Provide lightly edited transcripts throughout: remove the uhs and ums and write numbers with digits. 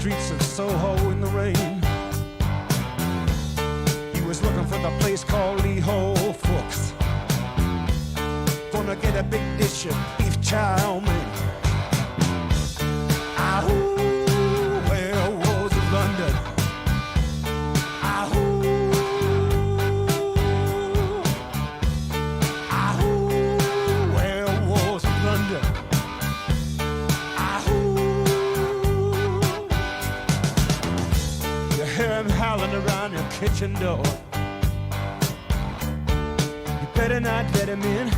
streets of Soho in the rain. He was looking for the place called Lee Ho Fooks. Gonna get a big dish of beef chow mein. Ahoo, werewolves of London. Ahoo, ahoo, werewolves of London. Ahoo. You hear him howling around your kitchen door. You better not let him in.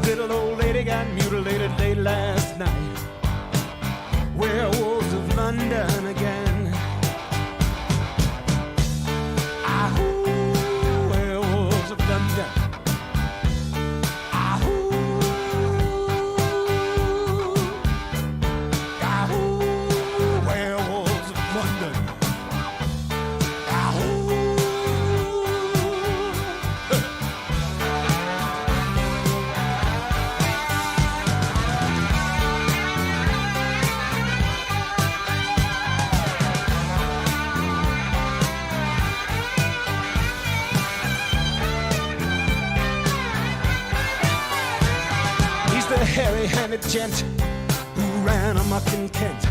Little old lady got mutilated late last night. Werewolves of London again. Ahoo, werewolves of London. Ahoo, ahoo, werewolves of London. Ahoo. The hairy-handed gent who ran amok in Kent.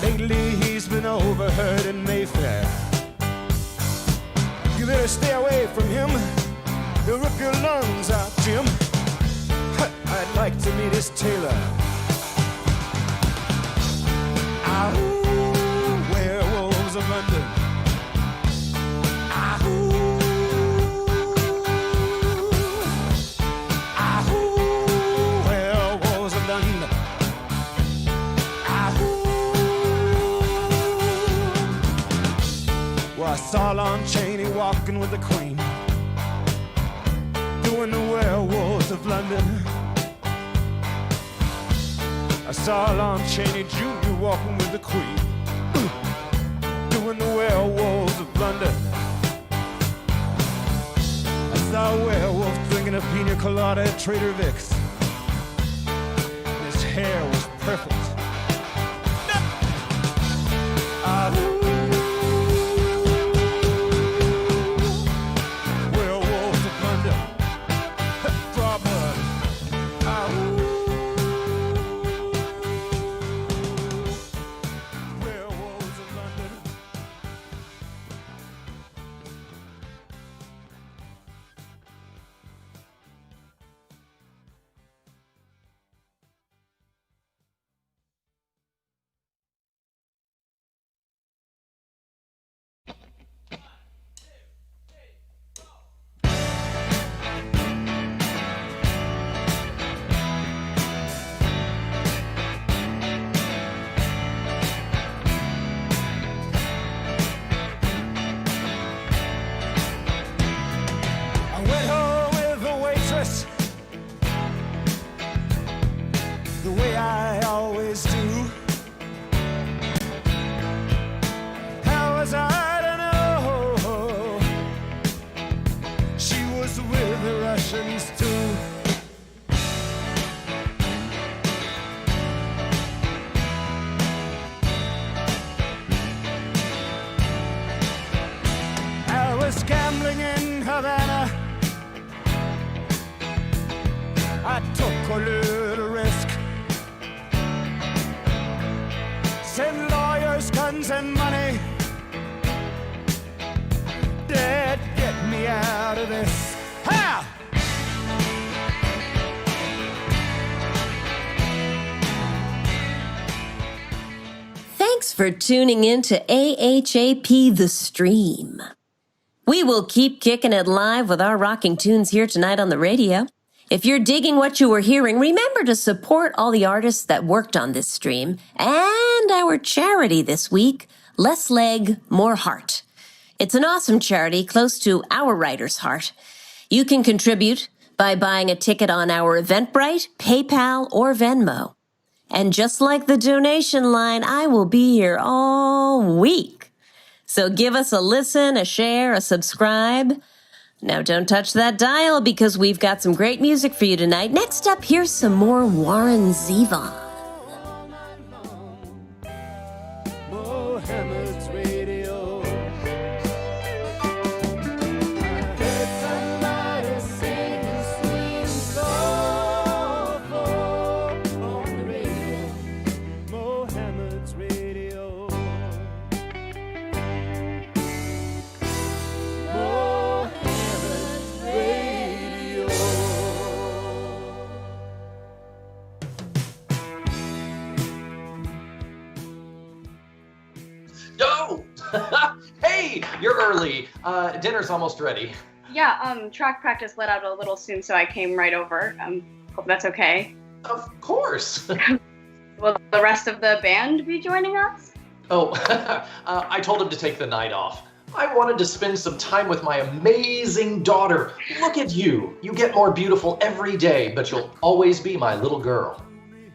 Lately he's been overheard in Mayfair. You better stay away from him. He'll rip your lungs out, Jim. I'd like to meet his tailor. Ahoo, werewolves of London. Ahoo. I saw Lon Chaney walking with the Queen, doing the werewolves of London. I saw Lon Chaney Jr. walking with the Queen, doing the werewolves of London. I saw a werewolf drinking a pina colada at Trader Vic's. His hair was perfect. The way I always do. How was I to know she was with the Russians too? I was gambling in Havana. I took a little risk. Send lawyers, guns, and money. Dad, get me out of this. Ha! Thanks for tuning in to AHAP The Stream. We will keep kicking it live with our rocking tunes here tonight on the radio. If you're digging what you were hearing, remember to support all the artists that worked on this stream and our charity this week, Less Leg, More Heart. It's an awesome charity close to our writer's heart. You can contribute by buying a ticket on our Eventbrite, PayPal, or Venmo. And just like the donation line, I will be here all week. So give us a listen, a share, a subscribe. Now don't touch that dial because we've got some great music for you tonight. Next up, here's some more Warren Zevon. Oh, hey, you're early. Dinner's almost ready. Yeah, track practice let out a little soon, so I came right over. Hope that's okay. Of course. Will the rest of the band be joining us? Oh, I told him to take the night off. I wanted to spend some time with my amazing daughter. Look at you. You get more beautiful every day, but you'll always be my little girl.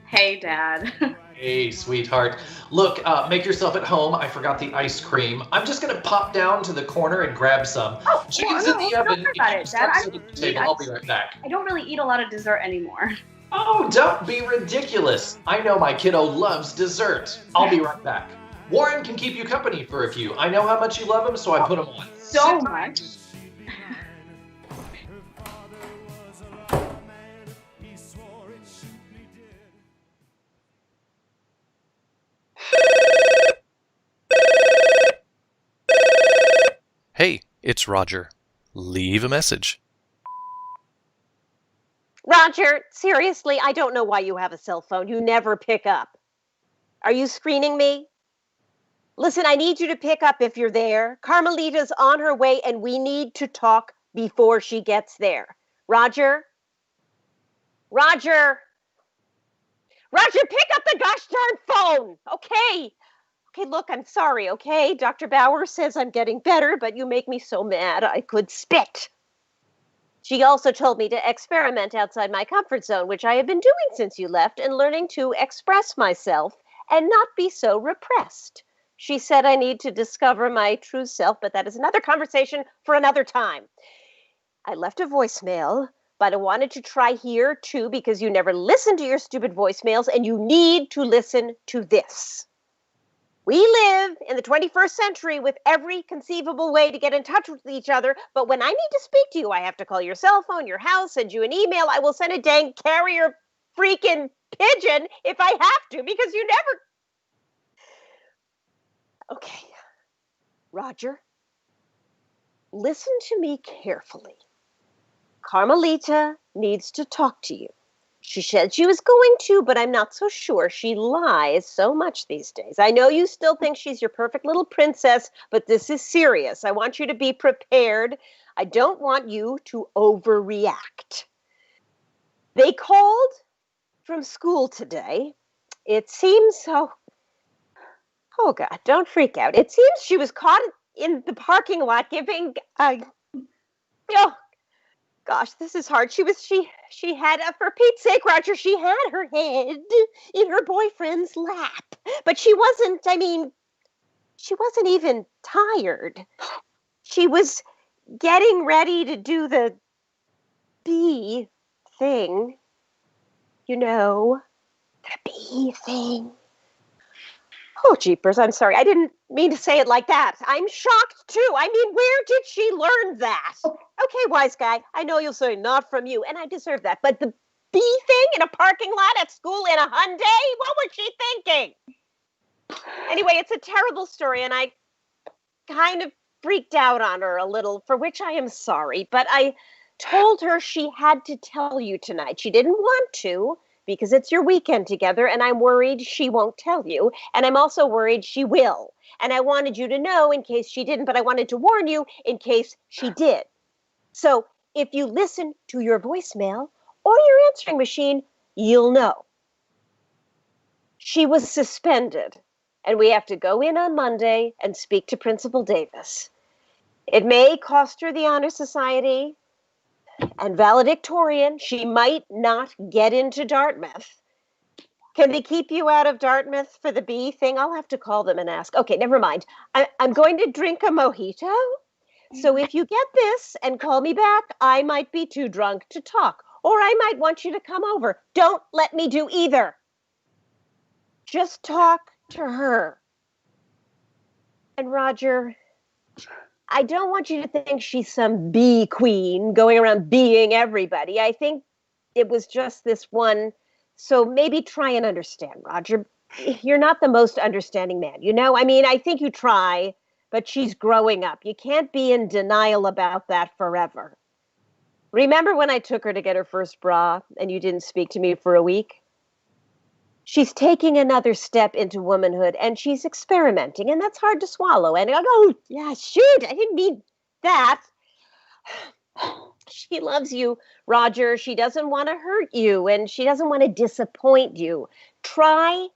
Hey, Dad. Hey, sweetheart. Look, make yourself at home. I forgot the ice cream. I'm just gonna pop down to the corner and grab some. Chicken's in the oven. Don't worry about it, Dad. I'll be right back. I don't really eat a lot of dessert anymore. Oh, don't be ridiculous. I know my kiddo loves dessert. I'll be right back. Warren can keep you company for a few. I know how much you love him, so I put him on. So much. Hey, it's Roger. Leave a message. Roger, seriously, I don't know why you have a cell phone. You never pick up. Are you screening me? Listen, I need you to pick up if you're there. Carmelita's on her way and we need to talk before she gets there. Roger? Roger, pick up the gosh darn phone, okay? Okay, look, I'm sorry, okay? Dr. Bauer says I'm getting better, but you make me so mad I could spit. She also told me to experiment outside my comfort zone, which I have been doing since you left, and learning to express myself and not be so repressed. She said I need to discover my true self, but that is another conversation for another time. I left a voicemail, but I wanted to try here too because you never listen to your stupid voicemails and you need to listen to this. We live in the 21st century with every conceivable way to get in touch with each other, but when I need to speak to you, I have to call your cell phone, your house, send you an email. I will send a dang carrier freaking pigeon if I have to because you never... Okay, Roger, listen to me carefully. Carmelita needs to talk to you. She said she was going to, but I'm not so sure. She lies so much these days. I know you still think she's your perfect little princess, but this is serious. I want you to be prepared. I don't want you to overreact. They called from school today. It seems so... Oh, God, don't freak out. It seems she was caught in the parking lot giving... Oh, gosh, this is hard. She had, for Pete's sake, Roger, she had her head in her boyfriend's lap. But she wasn't even tired. She was getting ready to do the bee thing. You know, the bee thing. Oh, jeepers, I'm sorry. I didn't mean to say it like that. I'm shocked, too. I mean, where did she learn that? Okay, wise guy, I know you'll say not from you, and I deserve that. But the bee thing in a parking lot at school in a Hyundai? What was she thinking? Anyway, it's a terrible story, and I kind of freaked out on her a little, for which I am sorry. But I told her she had to tell you tonight. She didn't want to, because it's your weekend together, and I'm worried she won't tell you, and I'm also worried she will. And I wanted you to know in case she didn't, but I wanted to warn you in case she did. So if you listen to your voicemail or your answering machine, you'll know. She was suspended, and we have to go in on Monday and speak to Principal Davis. It may cost her the Honor Society, and valedictorian. She might not get into Dartmouth. Can they keep you out of Dartmouth for the bee thing? I'll have to call them and ask. Okay, never mind. I'm going to drink a mojito. So if you get this and call me back, I might be too drunk to talk. Or I might want you to come over. Don't let me do either. Just talk to her. And Roger... I don't want you to think she's some bee queen going around being everybody. I think it was just this one. So maybe try and understand, Roger. You're not the most understanding man, you know? I mean, I think you try, but she's growing up. You can't be in denial about that forever. Remember when I took her to get her first bra and you didn't speak to me for a week? She's taking another step into womanhood, and she's experimenting, and that's hard to swallow. And I go, oh, yeah, shoot, I didn't mean that. She loves you, Roger. She doesn't want to hurt you, and she doesn't want to disappoint you. Try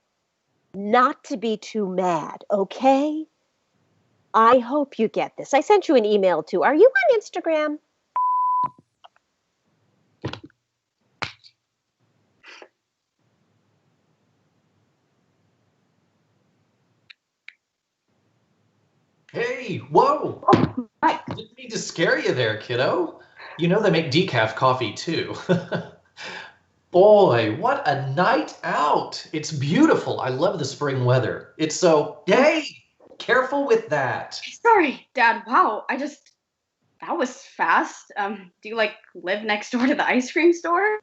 not to be too mad, okay? I hope you get this. I sent you an email, too. Are you on Instagram? Hey, whoa! Hi. Didn't mean to scare you there, kiddo. You know they make decaf coffee too. Boy, what a night out. It's beautiful. I love the spring weather. It's so, hey, careful with that. Sorry, Dad. Wow, that was fast. Do you live next door to the ice cream store?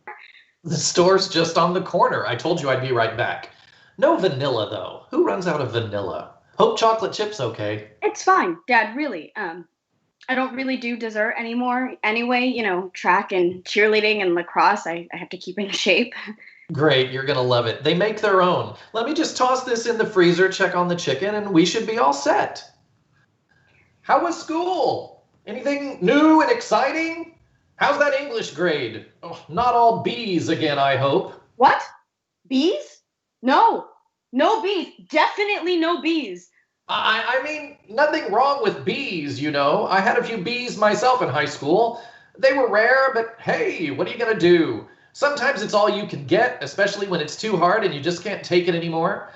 The store's just on the corner. I told you I'd be right back. No vanilla though. Who runs out of vanilla? Hope chocolate chip's okay. It's fine, Dad, really. I don't really do dessert anymore. Anyway, track and cheerleading and lacrosse, I have to keep in shape. Great, you're gonna love it. They make their own. Let me just toss this in the freezer, check on the chicken, and we should be all set. How was school? Anything new and exciting? How's that English grade? Oh, not all B's again, I hope. What? Bees? No bees. Definitely no bees. I mean, nothing wrong with bees, I had a few bees myself in high school. They were rare, but hey, what are you gonna do? Sometimes it's all you can get, especially when it's too hard and you just can't take it anymore.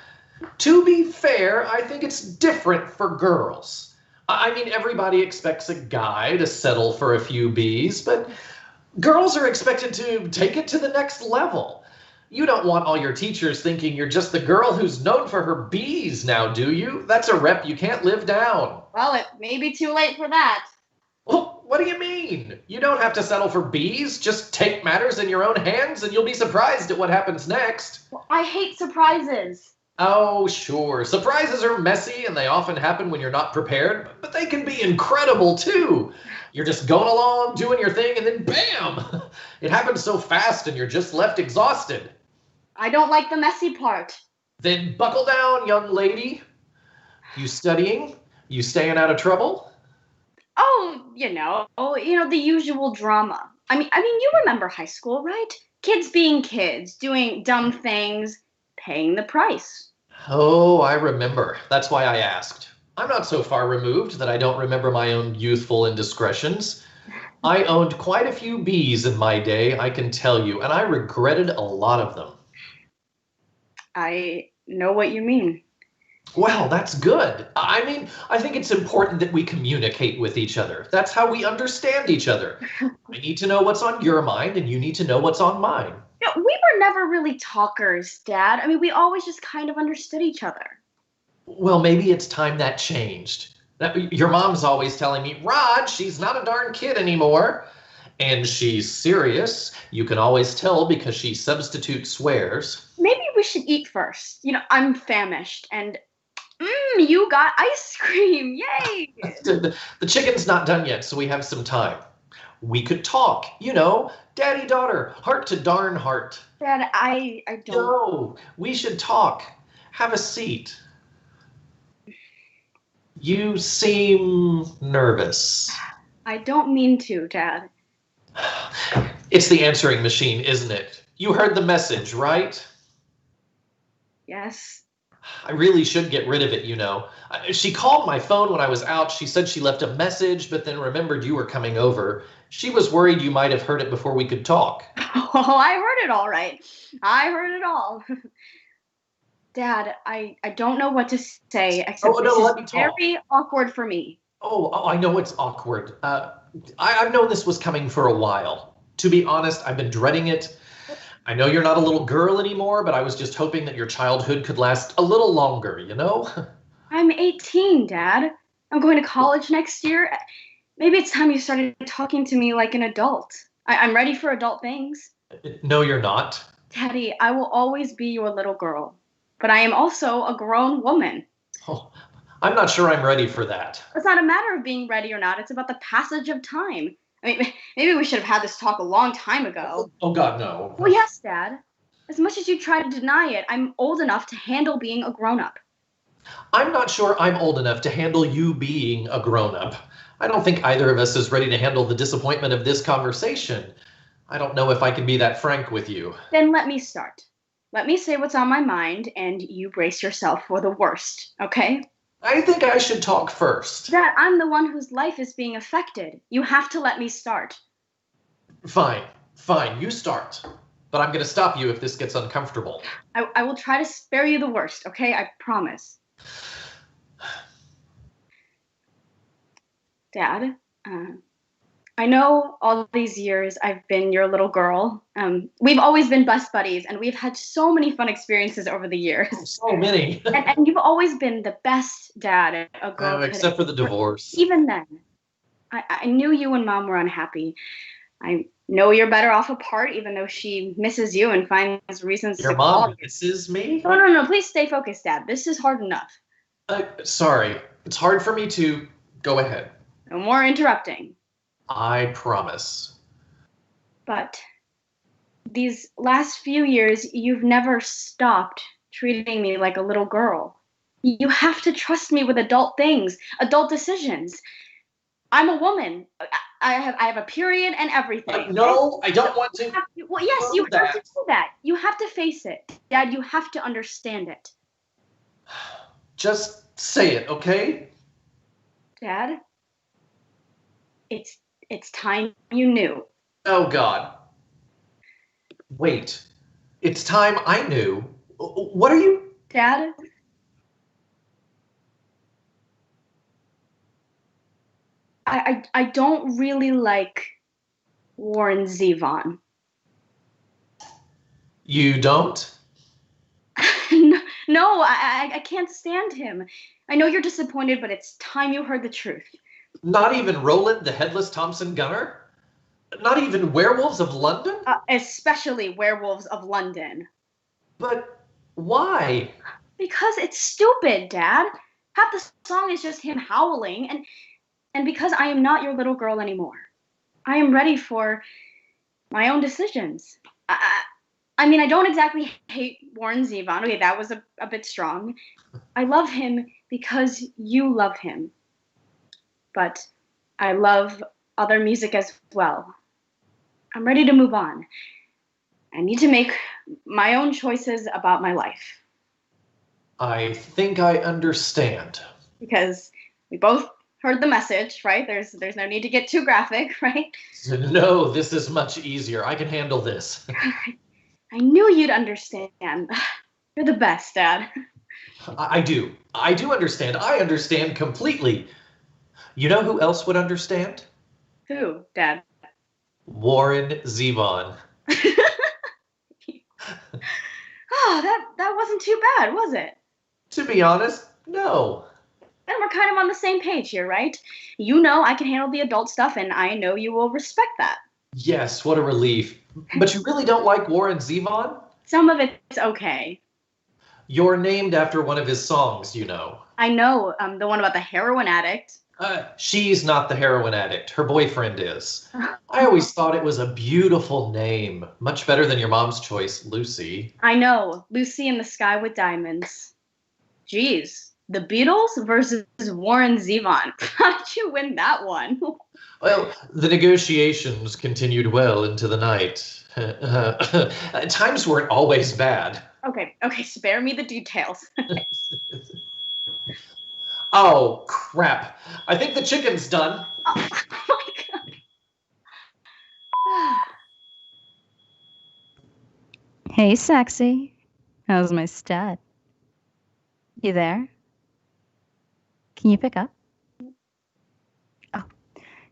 To be fair, I think it's different for girls. I mean, everybody expects a guy to settle for a few bees, but girls are expected to take it to the next level. You don't want all your teachers thinking you're just the girl who's known for her bees now, do you? That's a rep you can't live down. Well, it may be too late for that. Well, what do you mean? You don't have to settle for bees. Just take matters in your own hands and you'll be surprised at what happens next. Well, I hate surprises. Oh, sure. Surprises are messy and they often happen when you're not prepared, but they can be incredible too. You're just going along, doing your thing, and then bam! It happens so fast and you're just left exhausted. I don't like the messy part. Then buckle down, young lady. You studying? You staying out of trouble? Oh, the usual drama. I mean, you remember high school, right? Kids being kids, doing dumb things, paying the price. Oh, I remember. That's why I asked. I'm not so far removed that I don't remember my own youthful indiscretions. I owned quite a few bees in my day, I can tell you, and I regretted a lot of them. I know what you mean. Well, that's good. I mean, I think it's important that we communicate with each other. That's how we understand each other. I need to know what's on your mind, and you need to know what's on mine. We were never really talkers, Dad. I mean, we always just kind of understood each other. Well, maybe it's time that changed. Your mom's always telling me, Rod, she's not a darn kid anymore. And she's serious. You can always tell because she substitutes swears. Maybe we should eat first. I'm famished and you got ice cream. Yay! The chicken's not done yet, so we have some time. We could talk, daddy, daughter, heart to darn heart. Dad, I don't. No, we should talk. Have a seat. You seem nervous. I don't mean to, Dad. It's the answering machine, isn't it? You heard the message, right? Yes. I really should get rid of it, She called my phone when I was out. She said she left a message, but then remembered you were coming over. She was worried you might have heard it before we could talk. Oh, I heard it all right. I heard it all. Dad, I don't know what to say, except let me this is talk. very awkward for me. Oh, I know it's awkward. I've known this was coming for a while. To be honest, I've been dreading it. I know you're not a little girl anymore, but I was just hoping that your childhood could last a little longer, I'm 18, Dad. I'm going to college next year. Maybe it's time you started talking to me like an adult. I'm ready for adult things. No, you're not. Daddy, I will always be your little girl. But I am also a grown woman. Oh, I'm not sure I'm ready for that. It's not a matter of being ready or not. It's about the passage of time. I mean, maybe we should have had this talk a long time ago. Oh, God, no. Well, yes, Dad. As much as you try to deny it, I'm old enough to handle being a grown-up. I'm not sure I'm old enough to handle you being a grown-up. I don't think either of us is ready to handle the disappointment of this conversation. I don't know if I can be that frank with you. Then let me start. Let me say what's on my mind, and you brace yourself for the worst, okay? I think I should talk first. Dad, I'm the one whose life is being affected. You have to let me start. Fine, you start. But I'm going to stop you if this gets uncomfortable. I will try to spare you the worst, okay? I promise. Dad, I know all these years I've been your little girl. We've always been best buddies, and we've had so many fun experiences over the years. So many. and you've always been the best dad a girl could. Except for the divorce. Even then, I knew you and Mom were unhappy. I know you're better off apart, even though she misses you and finds reasons Your to call mom you. misses me? No. Please stay focused, Dad. This is hard enough. Sorry. It's hard for me to... Go ahead. No more interrupting. I promise. But these last few years, you've never stopped treating me like a little girl. You have to trust me with adult things, adult decisions. I'm a woman. I have a period and everything. No, I don't want to. Well, yes, you have to do that. You have to face it. Dad, you have to understand it. Just say it, okay? Dad, it's time you knew. Oh, God. Wait. It's time I knew. What are you... Dad? I don't really like Warren Zevon. You don't? No, I can't stand him. I know you're disappointed, but it's time you heard the truth. Not even Roland the Headless Thompson Gunner? Not even Werewolves of London? Especially Werewolves of London. But why? Because it's stupid, Dad. Half the song is just him howling, and because I am not your little girl anymore. I am ready for my own decisions. I mean, I don't exactly hate Warren Zevon. Okay, that was a bit strong. I love him because you love him. But I love other music as well. I'm ready to move on. I need to make my own choices about my life. I think I understand. Because we both heard the message, right? There's no need to get too graphic, right? No, this is much easier. I can handle this. I knew you'd understand. You're the best, Dad. I do. I do understand. I understand completely. You know who else would understand? Who, Dad? Warren Zevon. Oh, that wasn't too bad, was it? To be honest, no. Then we're kind of on the same page here, right? You know I can handle the adult stuff, and I know you will respect that. Yes, what a relief. But you really don't like Warren Zevon? Some of it's okay. You're named after one of his songs, you know. I know, the one about the heroin addict. She's not the heroin addict. Her boyfriend is. I always thought it was a beautiful name. Much better than your mom's choice, Lucy. I know. Lucy in the Sky with Diamonds. Geez. The Beatles versus Warren Zevon. How did you win that one? Well, the negotiations continued well into the night. Times weren't always bad. Okay, spare me the details. Oh, crap. I think the chicken's done. Oh my God. Hey, sexy. How's my stud? You there? Can you pick up? Oh,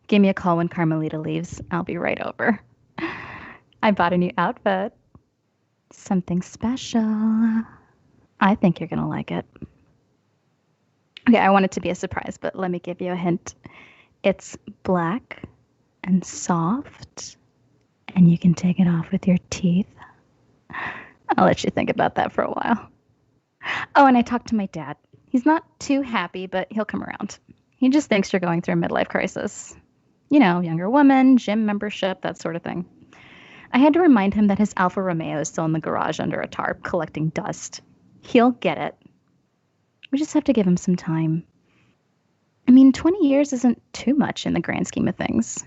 give me a call when Carmelita leaves. I'll be right over. I bought a new outfit. Something special. I think you're going to like it. Okay, I want it to be a surprise, but let me give you a hint. It's black and soft, and you can take it off with your teeth. I'll let you think about that for a while. Oh, and I talked to my dad. He's not too happy, but he'll come around. He just thinks you're going through a midlife crisis. You know, younger woman, gym membership, that sort of thing. I had to remind him that his Alfa Romeo is still in the garage under a tarp collecting dust. He'll get it. We just have to give him some time. I mean, 20 years isn't too much in the grand scheme of things.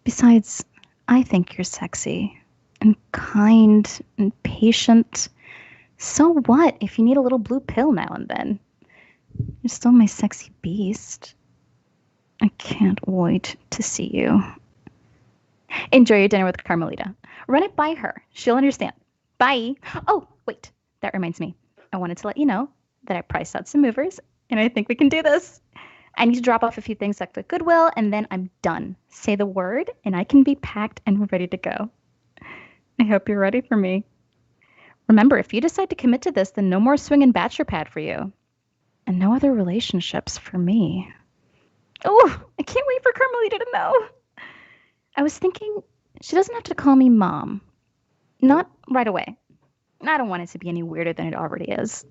Besides, I think you're sexy and kind and patient. So what if you need a little blue pill now and then? You're still my sexy beast. I can't wait to see you. Enjoy your dinner with Carmelita. Run it by her. She'll understand. Bye. Oh, wait. That reminds me. I wanted to let you know that I priced out some movers, and I think we can do this. I need to drop off a few things at the Goodwill, and then I'm done. Say the word, and I can be packed and ready to go. I hope you're ready for me. Remember, if you decide to commit to this, then no more swinging bachelor pad for you. And no other relationships for me. Oh, I can't wait for Carmelita to know. I was thinking she doesn't have to call me Mom. Not right away. I don't want it to be any weirder than it already is.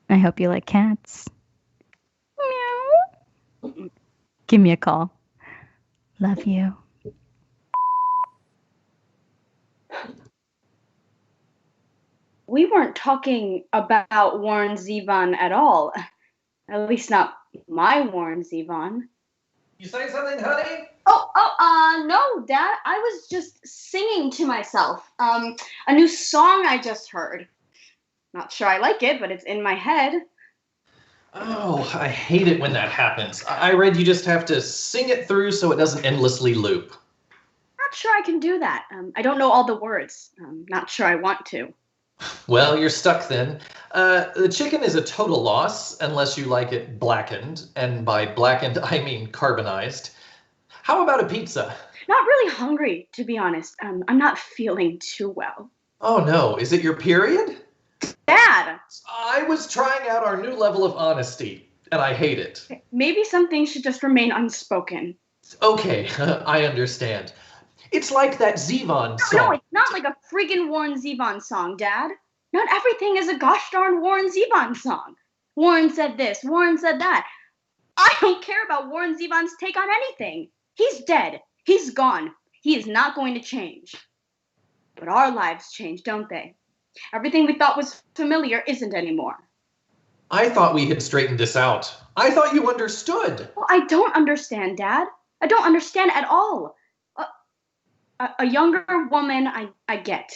I hope you like cats. Meow. Give me a call. Love you. We weren't talking about Warren Zevon at all. At least not my Warren Zevon. You say something, honey? No, Dad. I was just singing to myself. A new song I just heard. Not sure I like it, but it's in my head. Oh, I hate it when that happens. I read you just have to sing it through so it doesn't endlessly loop. Not sure I can do that. I don't know all the words. Not sure I want to. Well, you're stuck then. The chicken is a total loss unless you like it blackened, and by blackened I mean carbonized. How about a pizza? Not really hungry, to be honest. I'm not feeling too well. Oh no, is it your period? Dad! I was trying out our new level of honesty, and I hate it. Maybe some things should just remain unspoken. Okay, I understand. It's like that Zevon song. No, it's not like a friggin' Warren Zevon song, Dad. Not everything is a gosh darn Warren Zevon song. Warren said this, Warren said that. I don't care about Warren Zevon's take on anything. He's dead. He's gone. He is not going to change. But our lives change, don't they? Everything we thought was familiar isn't anymore. I thought we had straightened this out. I thought you understood. Well, I don't understand, Dad. I don't understand at all. A younger woman, I get.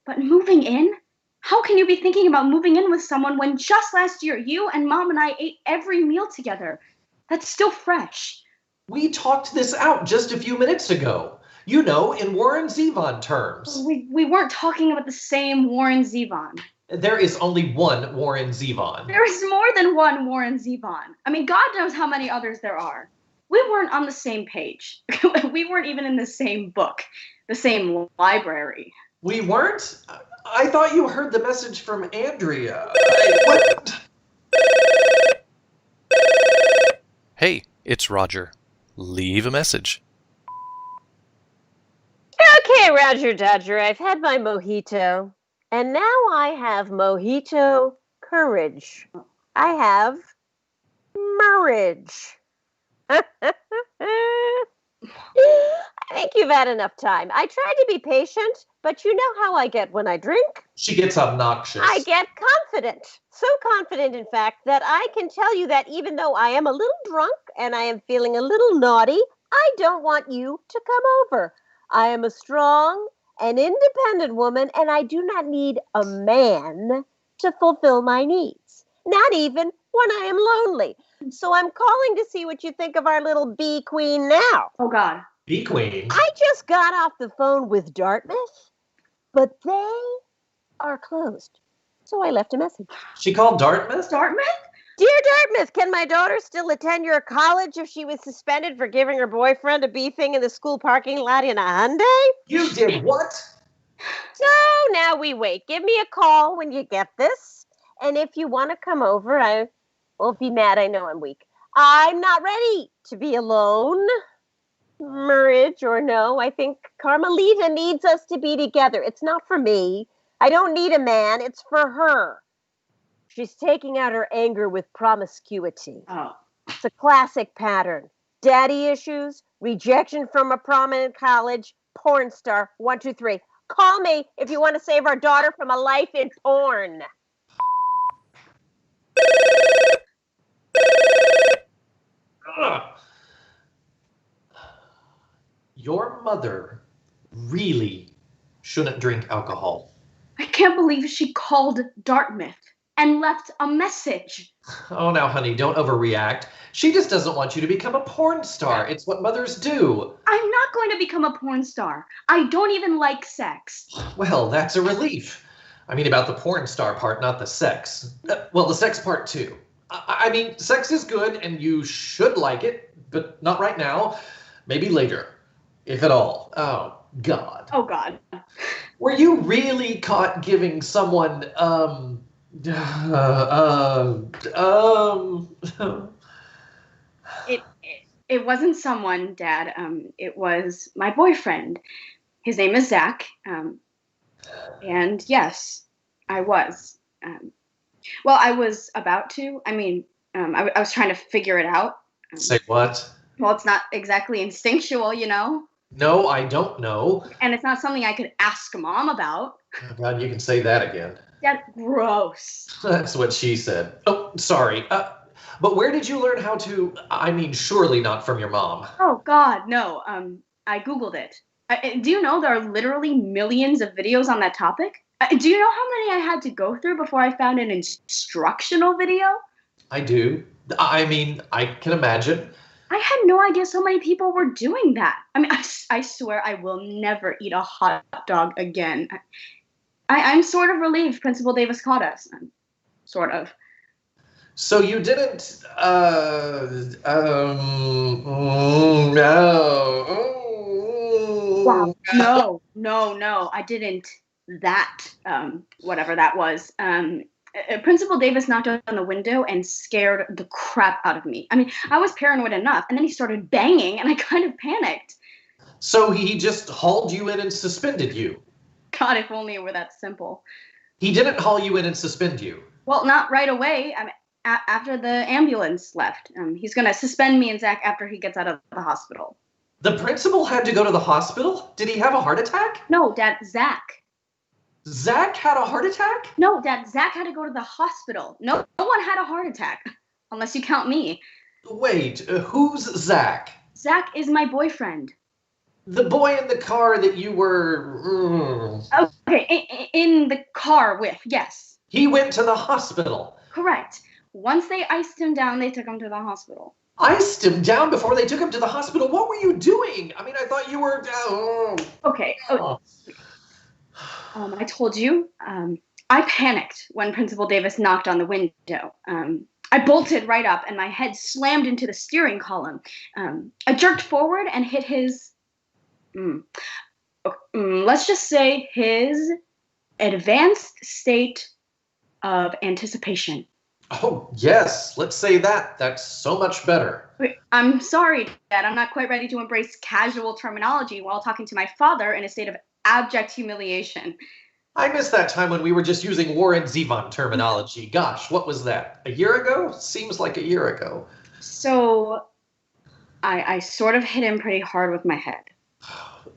But moving in? How can you be thinking about moving in with someone when just last year you and Mom and I ate every meal together? That's still fresh. We talked this out just a few minutes ago. You know, in Warren Zevon terms. We weren't talking about the same Warren Zevon. There is only one Warren Zevon. There is more than one Warren Zevon. I mean, God knows how many others there are. We weren't on the same page. We weren't even in the same book, the same library. We weren't? I thought you heard the message from Andrea. What? Hey, it's Roger. Leave a message. Okay, Roger Dodger, I've had my mojito. And now I have mojito courage. I have marriage. I think you've had enough time. I tried to be patient, but you know how I get when I drink. She gets obnoxious. I get confident. So confident, in fact, that I can tell you that even though I am a little drunk and I am feeling a little naughty, I don't want you to come over. I am a strong and independent woman, and I do not need a man to fulfill my needs. Not even when I am lonely. So I'm calling to see what you think of our little bee queen now. Oh, God. Bee queen. I just got off the phone with Dartmouth, but they are closed. So I left a message. She called Dartmouth? Dartmouth? Dear Dartmouth, can my daughter still attend your college if she was suspended for giving her boyfriend a beefing in the school parking lot in a Hyundai? You did what? So now we wait. Give me a call when you get this. And if you want to come over, I won't be mad. I know I'm weak. I'm not ready to be alone. Marriage or no, I think Carmelita needs us to be together. It's not for me. I don't need a man. It's for her. She's taking out her anger with promiscuity. Oh. It's a classic pattern. Daddy issues, rejection from a prominent college, porn star 123. Call me if you want to save our daughter from a life in porn. Ugh. Your mother really shouldn't drink alcohol. I can't believe she called Dartmouth and left a message. Oh, now, honey, don't overreact. She just doesn't want you to become a porn star. It's what mothers do. I'm not going to become a porn star. I don't even like sex. Well, that's a relief. I mean, about the porn star part, not the sex. Well, the sex part, too. I mean, sex is good, and you should like it, but not right now. Maybe later, if at all. Oh, God. Oh, God. Were you really caught giving someone, It wasn't someone, Dad. It was my boyfriend. His name is Zach. And yes, I was. Well, I was about to. I mean, I was trying to figure it out. Say what? Well, it's not exactly instinctual, you know? No, I don't know. And it's not something I could ask Mom about. Oh, God, you can say that again. That's gross. That's what she said. Oh, sorry. But where did you learn how to, I mean, surely not from your mom. Oh, God, no. I Googled it. Do you know there are literally millions of videos on that topic? Do you know how many I had to go through before I found an instructional video? I do. I mean, I can imagine. I had no idea so many people were doing that. I mean, I swear I will never eat a hot dog again. I'm sort of relieved Principal Davis caught us. Sort of. So you didn't, Wow. No, I didn't. Whatever that was. Principal Davis knocked on the window and scared the crap out of me. I mean, I was paranoid enough, and then he started banging, and I kind of panicked. So he just hauled you in and suspended you? God, if only it were that simple. He didn't haul you in and suspend you? Well, not right away. I mean, after the ambulance left. He's going to suspend me and Zach after he gets out of the hospital. The principal had to go to the hospital? Did he have a heart attack? No, Dad, Zach. Zach had a heart attack? No, Dad, Zach had to go to the hospital. No one had a heart attack, unless you count me. Wait, who's Zach? Zach is my boyfriend. The boy in the car that you were... Okay, in the car with, yes. He went to the hospital. Correct. Once they iced him down, they took him to the hospital. Iced him down before they took him to the hospital? What were you doing? I mean, I thought you were... Okay. I told you, I panicked when Principal Davis knocked on the window. I bolted right up and my head slammed into the steering column. I jerked forward and hit his, let's just say his advanced state of anticipation. Oh, yes, let's say that. That's so much better. Wait, I'm sorry, Dad. I'm not quite ready to embrace casual terminology while talking to my father in a state of abject humiliation. I miss that time when we were just using Warren Zevon terminology. Gosh, what was that? A year ago? Seems like a year ago. So, I sort of hit him pretty hard with my head.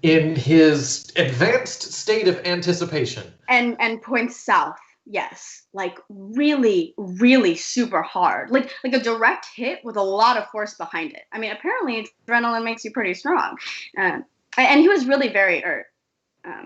In his advanced state of anticipation. And points south. Yes, like really, really super hard. Like a direct hit with a lot of force behind it. I mean, apparently adrenaline makes you pretty strong. And he was really very hurt.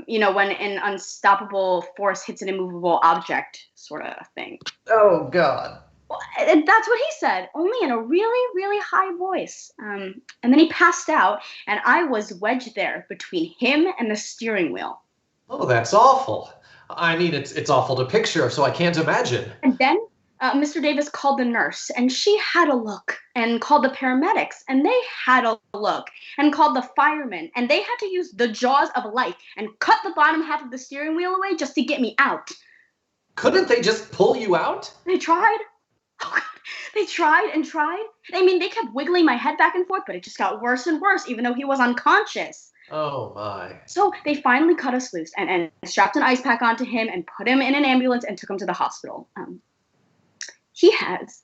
When an unstoppable force hits an immovable object sort of thing. Oh, God. Well, that's what he said, only in a really, really high voice. And then he passed out, and I was wedged there between him and the steering wheel. Oh, that's awful. I mean, it's awful to picture, so I can't imagine. And then Mr. Davis called the nurse, and she had a look, and called the paramedics, and they had a look, and called the firemen, and they had to use the jaws of life and cut the bottom half of the steering wheel away just to get me out. Couldn't they just pull you out? They tried. Oh, God. They tried and tried. I mean, they kept wiggling my head back and forth, but it just got worse and worse, even though he was unconscious. Oh, my. So they finally cut us loose and strapped an ice pack onto him and put him in an ambulance and took him to the hospital. He has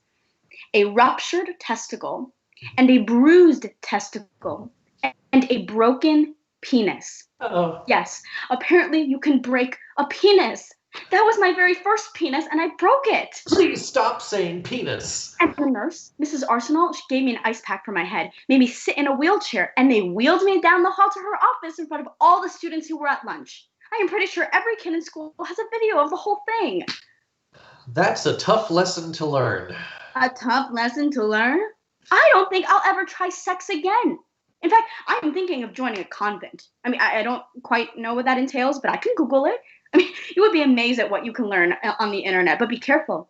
a ruptured testicle and a bruised testicle and a broken penis. Oh, Yes, apparently you can break a penis. That was my very first penis, and I broke it. please stop saying penis. And the nurse, Mrs. Arsenal, she gave me an ice pack for my head, made me sit in a wheelchair, and they wheeled me down the hall to her office in front of all the students who were at lunch. I am pretty sure every kid in school has a video of the whole thing. That's a tough lesson to learn. A tough lesson to learn? I don't think I'll ever try sex again. In fact, I'm thinking of joining a convent. I mean, I don't quite know what that entails, but I can Google it. I mean, you would be amazed at what you can learn on the internet, but be careful.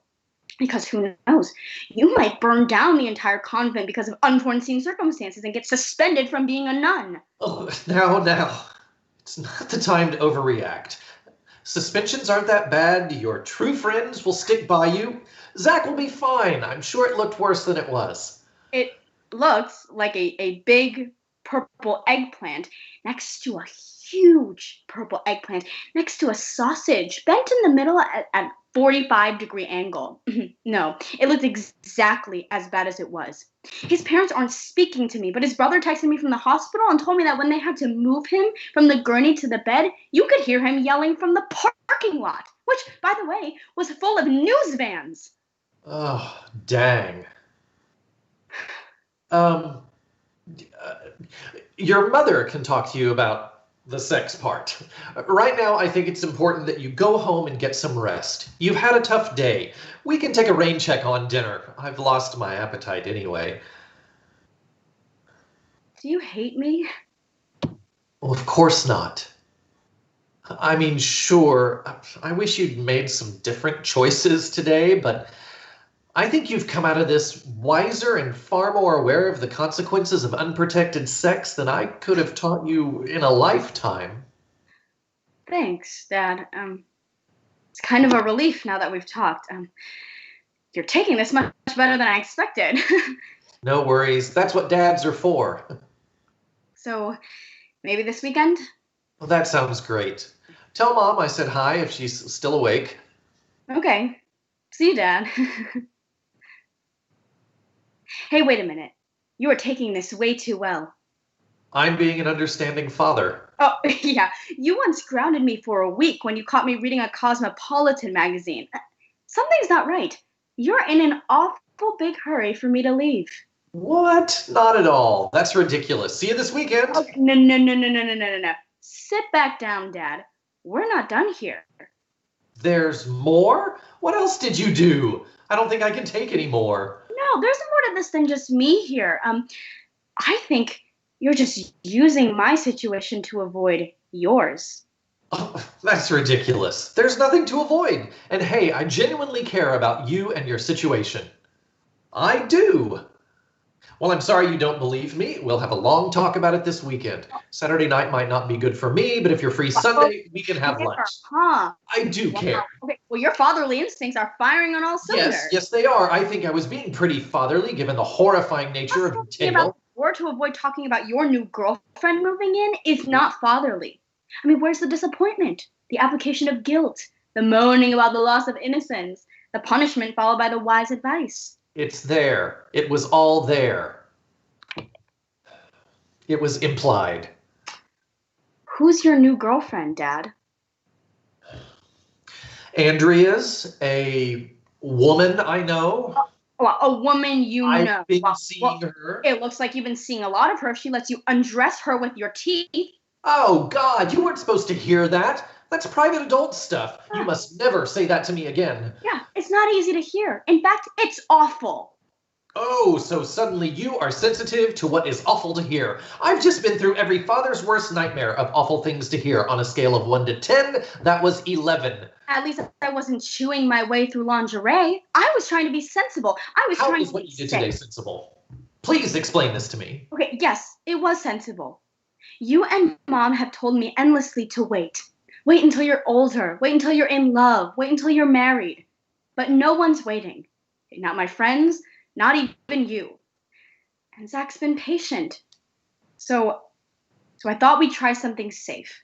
Because who knows? You might burn down the entire convent because of unforeseen circumstances and get suspended from being a nun. Oh, now. It's not the time to overreact. Suspensions aren't that bad. Your true friends will stick by you. Zach will be fine. I'm sure it looked worse than it was. It looks like a big purple eggplant next to a huge purple eggplant next to a sausage bent in the middle at 45-degree angle. No, it looked exactly as bad as it was. His parents aren't speaking to me, but his brother texted me from the hospital and told me that when they had to move him from the gurney to the bed, you could hear him yelling from the parking lot, which, by the way, was full of news vans. Oh, dang. Your mother can talk to you about the sex part. Right now, I think it's important that you go home and get some rest. You've had a tough day. We can take a rain check on dinner. I've lost my appetite anyway. Do you hate me? Well, of course not. I mean, sure, I wish you'd made some different choices today, but I think you've come out of this wiser and far more aware of the consequences of unprotected sex than I could have taught you in a lifetime. Thanks, Dad. It's kind of a relief now that we've talked. You're taking this much better than I expected. No worries. That's what dads are for. So, maybe this weekend? Well, that sounds great. Tell Mom I said hi if she's still awake. Okay. See you, Dad. Hey, wait a minute. You are taking this way too well. I'm being an understanding father. Oh, yeah. You once grounded me for a week when you caught me reading a Cosmopolitan magazine. Something's not right. You're in an awful big hurry for me to leave. What? Not at all. That's ridiculous. See you this weekend. Okay, no. Sit back down, Dad. We're not done here. There's more? What else did you do? I don't think I can take any more. No, there's more to this than just me here. I think you're just using my situation to avoid yours. Oh, that's ridiculous. There's nothing to avoid. And hey, I genuinely care about you and your situation. I do. Well, I'm sorry you don't believe me. We'll have a long talk about it this weekend. Saturday night might not be good for me, but if you're free Sunday, we can have lunch. Huh. I do care. Okay. Well, your fatherly instincts are firing on all cylinders. Yes, they are. I think I was being pretty fatherly given the horrifying nature of your tale. Or to avoid talking about your new girlfriend moving in is not fatherly. I mean, where's the disappointment? The application of guilt, the moaning about the loss of innocence, the punishment followed by the wise advice. It's there. It was all there. It was implied. Who's your new girlfriend, Dad? Andrea's a woman I know. Well, a woman you know. I've been seeing her. It looks like you've been seeing a lot of her. She lets you undress her with your teeth. Oh, God, you weren't supposed to hear that. That's private adult stuff. You must never say that to me again. Yeah, it's not easy to hear. In fact, it's awful. Oh, so suddenly you are sensitive to what is awful to hear. I've just been through every father's worst nightmare of awful things to hear. On a scale of 1 to 10, that was 11. At least I wasn't chewing my way through lingerie. I was trying to be sensible. How is what you did today sensible? Please explain this to me. Okay, yes, it was sensible. You and Mom have told me endlessly to wait. Wait until you're older. Wait until you're in love. Wait until you're married. But no one's waiting. Not my friends, not even you. And Zach's been patient. So I thought we'd try something safe.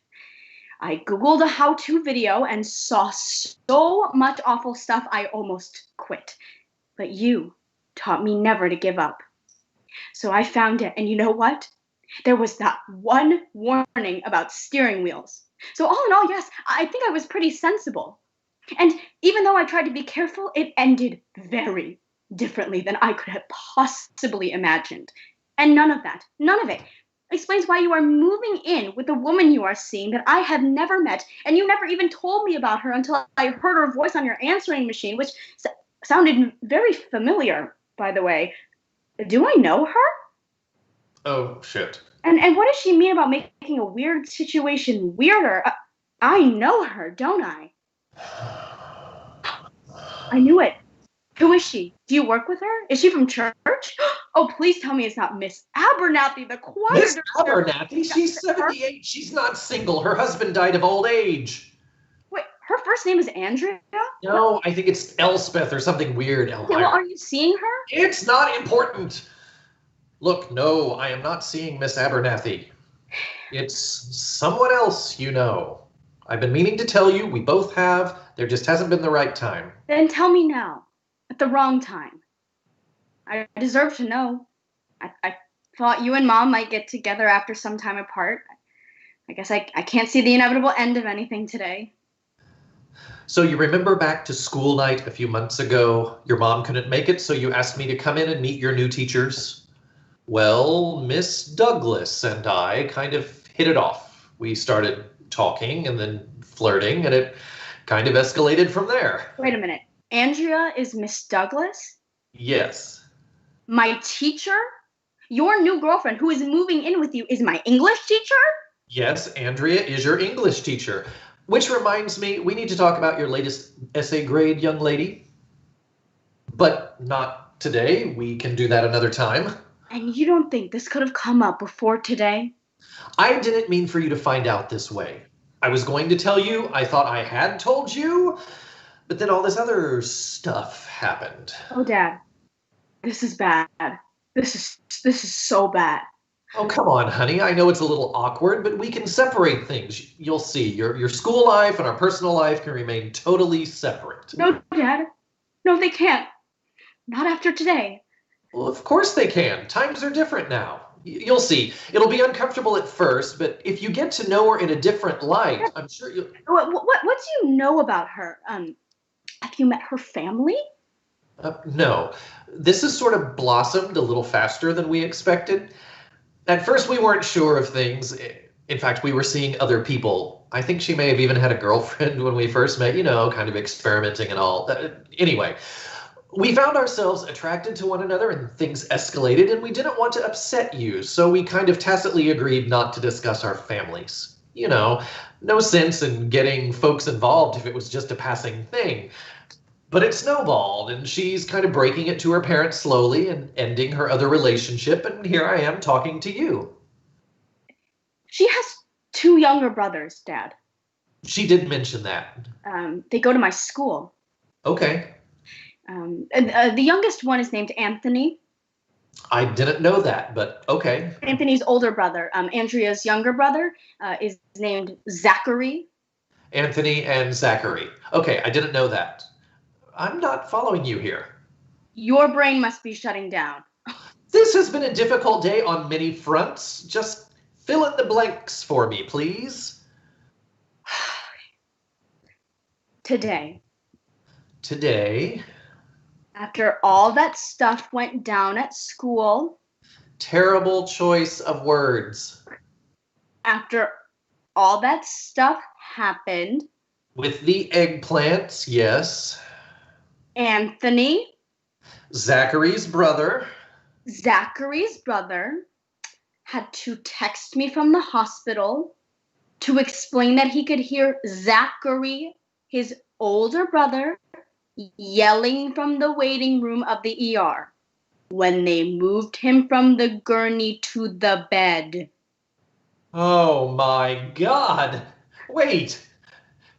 I Googled a how-to video and saw so much awful stuff I almost quit. But you taught me never to give up. So I found it, and you know what? There was that one warning about steering wheels. So all in all, yes, I think I was pretty sensible. And even though I tried to be careful, it ended very differently than I could have possibly imagined. And none of it explains why you are moving in with a woman you are seeing that I have never met, and you never even told me about her until I heard her voice on your answering machine, which sounded very familiar, by the way. Do I know her? Oh, shit. And what does she mean about making a weird situation weirder? I know her, don't I? I knew it. Who is she? Do you work with her? Is she from church? Oh, please tell me it's not Miss Abernathy, the choir Miss director. Abernathy? She's 78. She's not single. Her husband died of old age. Wait, her first name is Andrea? No, I think it's Elspeth or something weird. Okay, well, are you seeing her? It's not important. Look, no, I am not seeing Miss Abernathy. It's someone else, you know. I've been meaning to tell you, we both have. There just hasn't been the right time. Then tell me now, at the wrong time. I deserve to know. I thought you and Mom might get together after some time apart. I guess I can't see the inevitable end of anything today. So you remember back to school night a few months ago? Your mom couldn't make it, so you asked me to come in and meet your new teachers? Well, Miss Douglas and I kind of hit it off. We started talking and then flirting, and it kind of escalated from there. Wait a minute. Andrea is Miss Douglas? Yes. My teacher? Your new girlfriend who is moving in with you is my English teacher? Yes, Andrea is your English teacher. Which reminds me, we need to talk about your latest essay grade, young lady. But not today. We can do that another time. And you don't think this could have come up before today? I didn't mean for you to find out this way. I was going to tell you, I thought I had told you, but then all this other stuff happened. Oh, Dad, this is bad. This is so bad. Oh, come on, honey. I know it's a little awkward, but we can separate things. You'll see. Your school life and our personal life can remain totally separate. No, Dad. No, they can't. Not after today. Well, of course they can. Times are different now. You'll see. It'll be uncomfortable at first, but if you get to know her in a different light, I'm sure you'll... What do you know about her? Have you met her family? No. This has sort of blossomed a little faster than we expected. At first, we weren't sure of things. In fact, we were seeing other people. I think she may have even had a girlfriend when we first met, you know, kind of experimenting and all. Anyway, we found ourselves attracted to one another and things escalated, and we didn't want to upset you, so we kind of tacitly agreed not to discuss our families. You know, no sense in getting folks involved if it was just a passing thing. But it snowballed, and she's kind of breaking it to her parents slowly and ending her other relationship, and here I am talking to you. She has 2 younger brothers, Dad. She did mention that. They go to my school. Okay. The youngest one is named Anthony. I didn't know that, but okay. Anthony's older brother, Andrea's younger brother, is named Zachary. Anthony and Zachary. Okay, I didn't know that. I'm not following you here. Your brain must be shutting down. This has been a difficult day on many fronts. Just fill in the blanks for me, please. Today. After all that stuff went down at school. Terrible choice of words. After all that stuff happened. With the eggplants, yes. Anthony. Zachary's brother had to text me from the hospital to explain that he could hear Zachary, his older brother, yelling from the waiting room of the ER when they moved him from the gurney to the bed. Oh my God. Wait,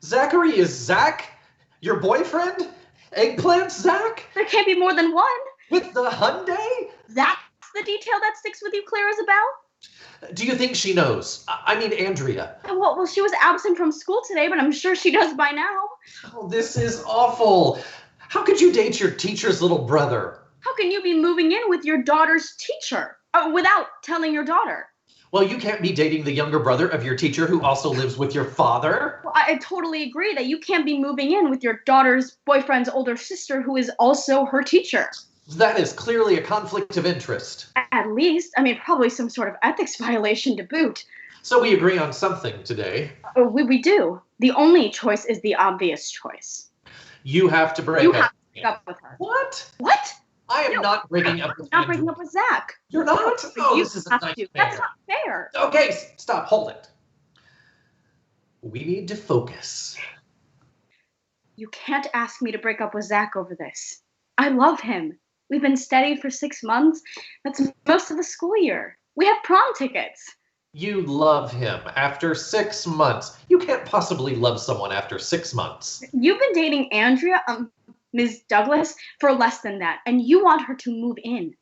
Zachary is Zach? Your boyfriend? Eggplant Zach? There can't be more than one. With the Hyundai? That's the detail that sticks with you, Claire Isabel? Do you think she knows? I mean, Andrea. Well, she was absent from school today, but I'm sure she does by now. Oh, this is awful. How could you date your teacher's little brother? How can you be moving in with your daughter's teacher without telling your daughter? Well, you can't be dating the younger brother of your teacher who also lives with your father. Well, I totally agree that you can't be moving in with your daughter's boyfriend's older sister who is also her teacher. That is clearly a conflict of interest. At least, I mean, probably some sort of ethics violation to boot. So we agree on something today. We do. The only choice is the obvious choice. You have to break You up. have to break up with her. What? What? I am not breaking up with Not Andrew. breaking up with Zach. You're not? Oh, You this is a have to. nightmare. That's not fair. Okay, stop. Hold it. We need to focus. You can't ask me to break up with Zach over this. I love him. We've been steady for 6 months. That's most of the school year. We have prom tickets. You love him after 6 months. You can't possibly love someone after 6 months. You've been dating Andrea, Ms. Douglas, for less than that, and you want her to move in.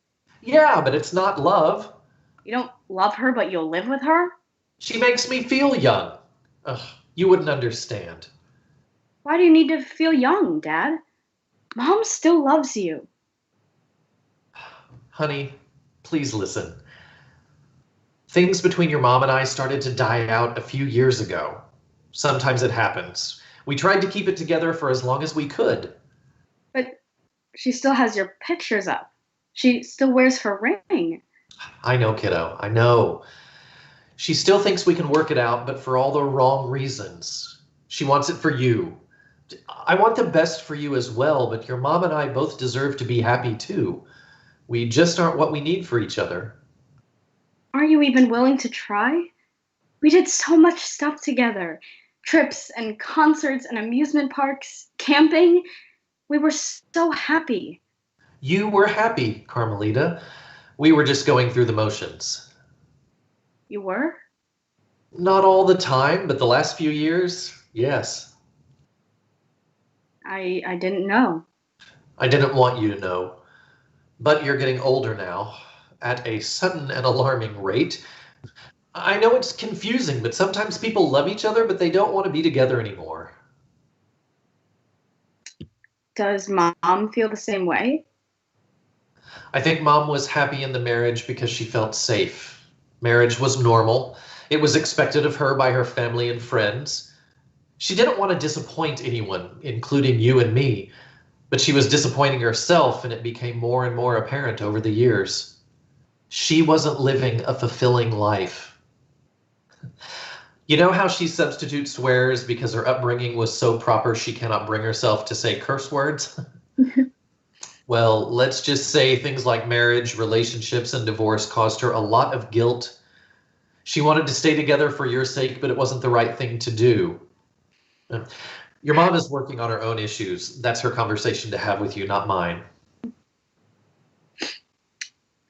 Yeah, but it's not love. You don't love her, but you'll live with her? She makes me feel young. Ugh, you wouldn't understand. Why do you need to feel young, Dad? Mom still loves you. Honey, please listen. Things between your mom and I started to die out a few years ago. Sometimes it happens. We tried to keep it together for as long as we could. But she still has your pictures up. She still wears her ring. I know, kiddo. I know. She still thinks we can work it out, but for all the wrong reasons. She wants it for you. I want the best for you as well, but your mom and I both deserve to be happy too. We just aren't what we need for each other. Are you even willing to try? We did so much stuff together. Trips and concerts and amusement parks, camping. We were so happy. You were happy, Carmelita. We were just going through the motions. You were? Not all the time, but the last few years, yes. I didn't know. I didn't want you to know. But you're getting older now, at a sudden and alarming rate. I know it's confusing, but sometimes people love each other, but they don't want to be together anymore. Does Mom feel the same way? I think Mom was happy in the marriage because she felt safe. Marriage was normal. It was expected of her by her family and friends. She didn't want to disappoint anyone, including you and me, but she was disappointing herself, and it became more and more apparent over the years. She wasn't living a fulfilling life. You know how she substitutes swears because her upbringing was so proper she cannot bring herself to say curse words? Well, let's just say things like marriage, relationships, and divorce caused her a lot of guilt. She wanted to stay together for your sake, but it wasn't the right thing to do. Your mom is working on her own issues. That's her conversation to have with you, not mine.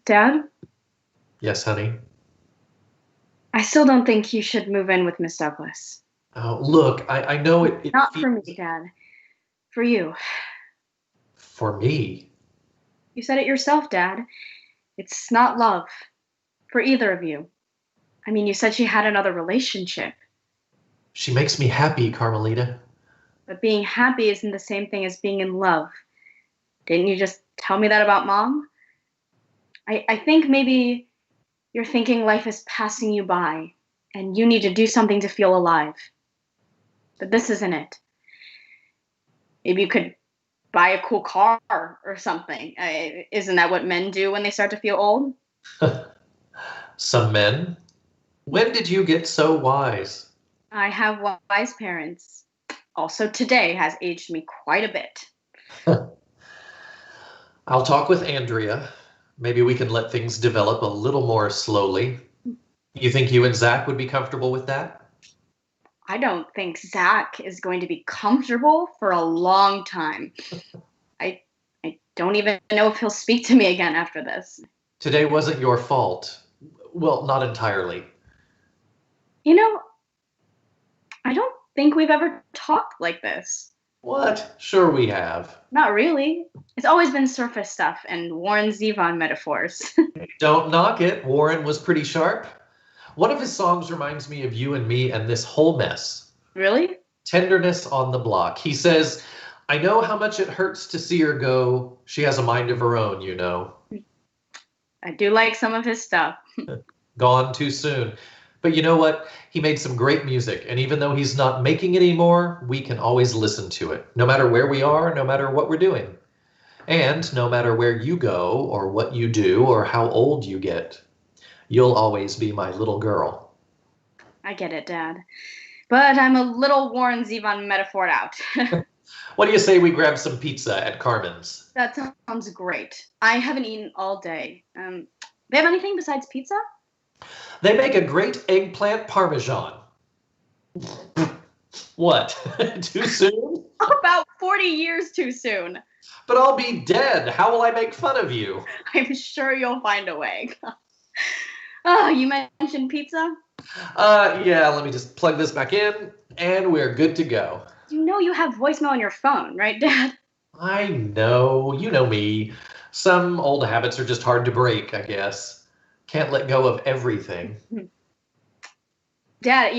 Dad? Yes, honey? I still don't think you should move in with Miss Douglas. Oh, look, I know it Not for me, Dad. For you. For me? You said it yourself, Dad. It's not love. For either of you. I mean, you said she had another relationship. She makes me happy, Carmelita. But being happy isn't the same thing as being in love. Didn't you just tell me that about Mom? I think maybe you're thinking life is passing you by, and you need to do something to feel alive. But this isn't it. Maybe you could buy a cool car or something. Isn't that what men do when they start to feel old? Some men? When did you get so wise? I have wise parents. Also, today has aged me quite a bit. I'll talk with Andrea. Maybe we can let things develop a little more slowly. You think you and Zach would be comfortable with that? I don't think Zach is going to be comfortable for a long time. I don't even know if he'll speak to me again after this. Today wasn't your fault. Well, not entirely. You know, I don't think we've ever talked like this. What? Sure we have. Not really. It's always been surface stuff and Warren Zevon metaphors. Don't knock it. Warren was pretty sharp. One of his songs reminds me of you and me and this whole mess. Really? Tenderness on the Block. He says, I know how much it hurts to see her go. She has a mind of her own, you know. I do like some of his stuff. Gone too soon. But you know what? He made some great music, and even though he's not making it anymore, we can always listen to it, no matter where we are, no matter what we're doing. And no matter where you go, or what you do, or how old you get, you'll always be my little girl. I get it, Dad. But I'm a little worn Zivan metaphor out. What do you say we grab some pizza at Carmen's? That sounds great. I haven't eaten all day. They have anything besides pizza? They make a great eggplant parmesan. What? Too soon? About 40 years too soon. But I'll be dead. How will I make fun of you? I'm sure you'll find a way. Oh, you mentioned pizza? Yeah, let me just plug this back in, and we're good to go. You know you have voicemail on your phone, right, Dad? I know. You know me. Some old habits are just hard to break, I guess. Can't let go of everything. Dad,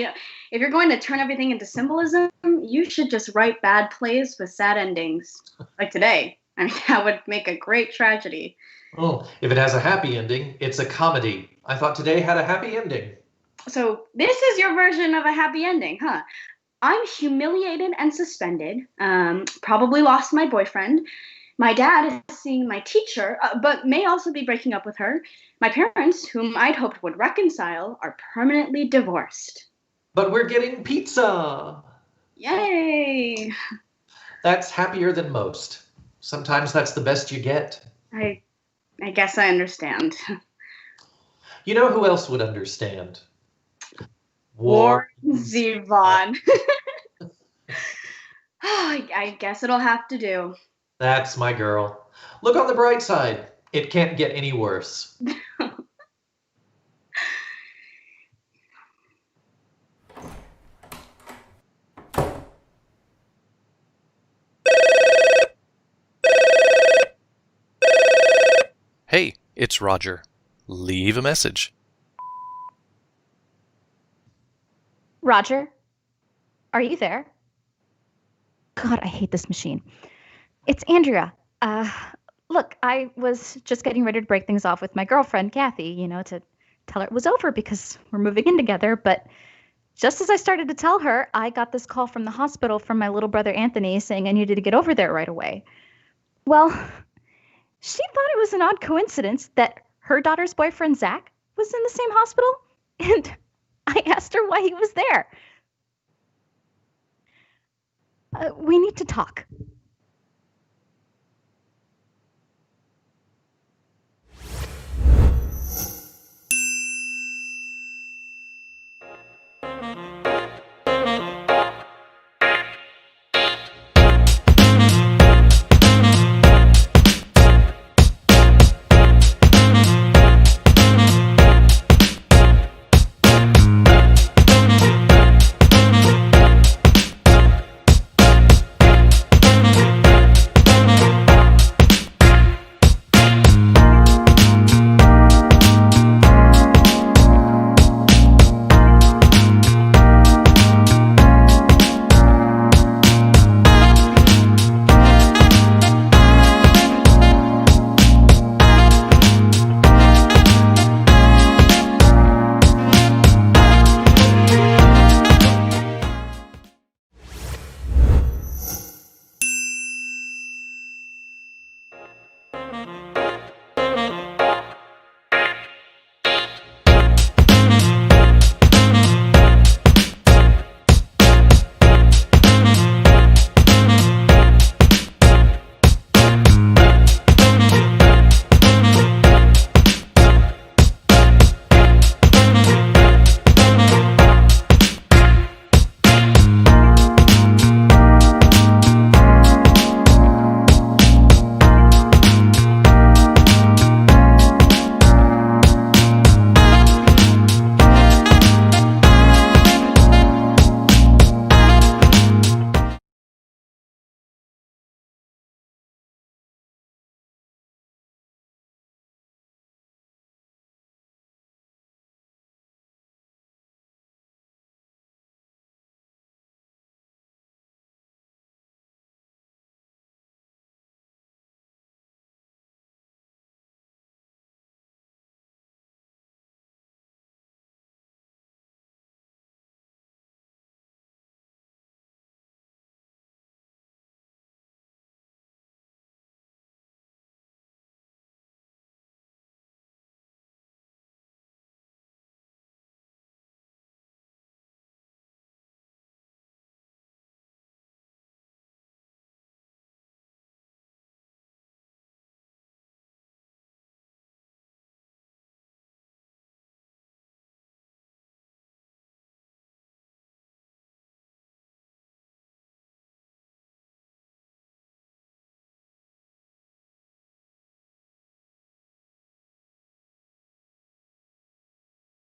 if you're going to turn everything into symbolism, you should just write bad plays with sad endings. Like today. I mean, that would make a great tragedy. Oh, if it has a happy ending, it's a comedy. I thought today had a happy ending. So this is your version of a happy ending, huh? I'm humiliated and suspended, probably lost my boyfriend. My dad is seeing my teacher, but may also be breaking up with her. My parents, whom I'd hoped would reconcile, are permanently divorced. But we're getting pizza! Yay! That's happier than most. Sometimes that's the best you get. I guess I understand. You know who else would understand? Warren Zevon. I guess it'll have to do. That's my girl. Look on the bright side. It can't get any worse. Hey, it's Roger. Leave a message. Roger? Are you there? God, I hate this machine. It's Andrea. Look, I was just getting ready to break things off with my girlfriend, Kathy, to tell her it was over because we're moving in together. But just as I started to tell her, I got this call from the hospital from my little brother, Anthony, saying I needed to get over there right away. Well, she thought it was an odd coincidence that her daughter's boyfriend, Zach, was in the same hospital. And I asked her why he was there. We need to talk.